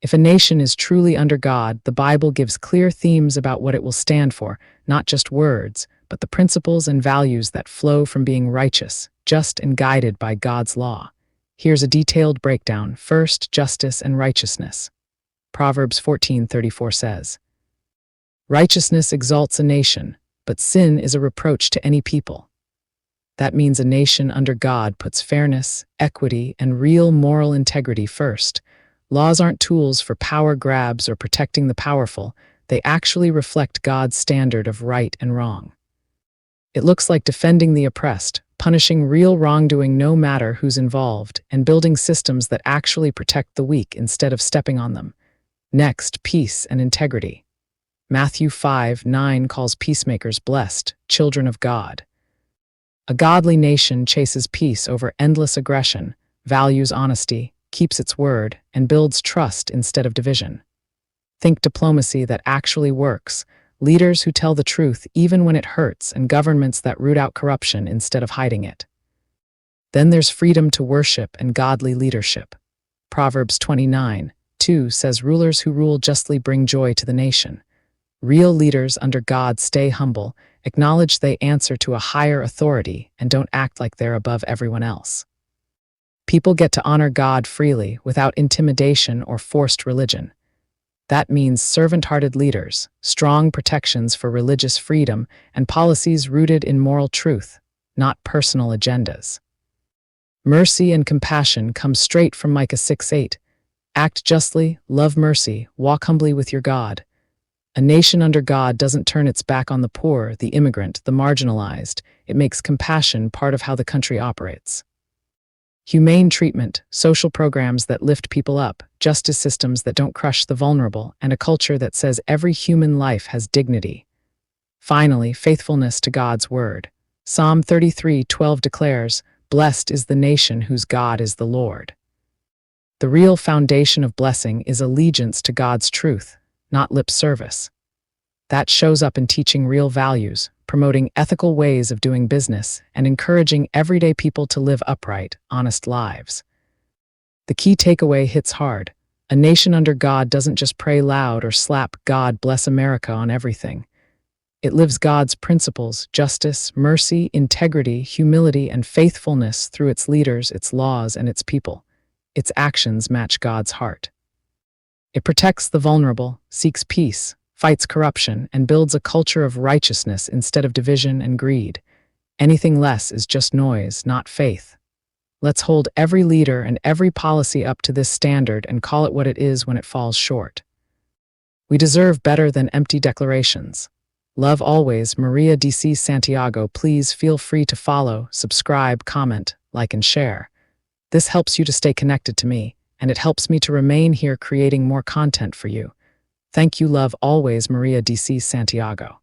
If a nation is truly under God, the Bible gives clear themes about what it will stand for, not just words, but the principles and values that flow from being righteous, just and guided by God's law. Here's a detailed breakdown. First, justice and righteousness. Proverbs 14:34 says, "Righteousness exalts a nation, but sin is a reproach to any people." That means a nation under God puts fairness, equity, and real moral integrity first. Laws aren't tools for power grabs or protecting the powerful. They actually reflect God's standard of right and wrong. It looks like defending the oppressed, punishing real wrongdoing no matter who's involved, and building systems that actually protect the weak instead of stepping on them. Next, peace and integrity. Matthew 5:9 calls peacemakers blessed, children of God. A godly nation chases peace over endless aggression, values honesty, keeps its word, and builds trust instead of division. Think diplomacy that actually works, leaders who tell the truth even when it hurts, and governments that root out corruption instead of hiding it. Then there's freedom to worship and godly leadership. Proverbs 29:2 says rulers who rule justly bring joy to the nation. Real leaders under God stay humble, acknowledge they answer to a higher authority, and don't act like they're above everyone else. People get to honor God freely, without intimidation or forced religion. That means servant-hearted leaders, strong protections for religious freedom, and policies rooted in moral truth, not personal agendas. Mercy and compassion come straight from Micah 6:8. Act justly, love mercy, walk humbly with your God. A nation under God doesn't turn its back on the poor, the immigrant, the marginalized. It makes compassion part of how the country operates. Humane treatment, social programs that lift people up, justice systems that don't crush the vulnerable, and a culture that says every human life has dignity. Finally, faithfulness to God's word. Psalm 33:12 declares, "Blessed is the nation whose God is the Lord." The real foundation of blessing is allegiance to God's truth, not lip service. That shows up in teaching real values, promoting ethical ways of doing business, and encouraging everyday people to live upright, honest lives. The key takeaway hits hard. A nation under God doesn't just pray loud or slap "God bless America" on everything. It lives God's principles, justice, mercy, integrity, humility, and faithfulness through its leaders, its laws, and its people. Its actions match God's heart. It protects the vulnerable, seeks peace, fights corruption, and builds a culture of righteousness instead of division and greed. Anything less is just noise, not faith. Let's hold every leader and every policy up to this standard and call it what it is when it falls short. We deserve better than empty declarations. Love always, Maria DC Santiago. Please feel free to follow, subscribe, comment, like, and share. This helps you to stay connected to me, and it helps me to remain here creating more content for you. Thank you, love always, Maria DC Santiago.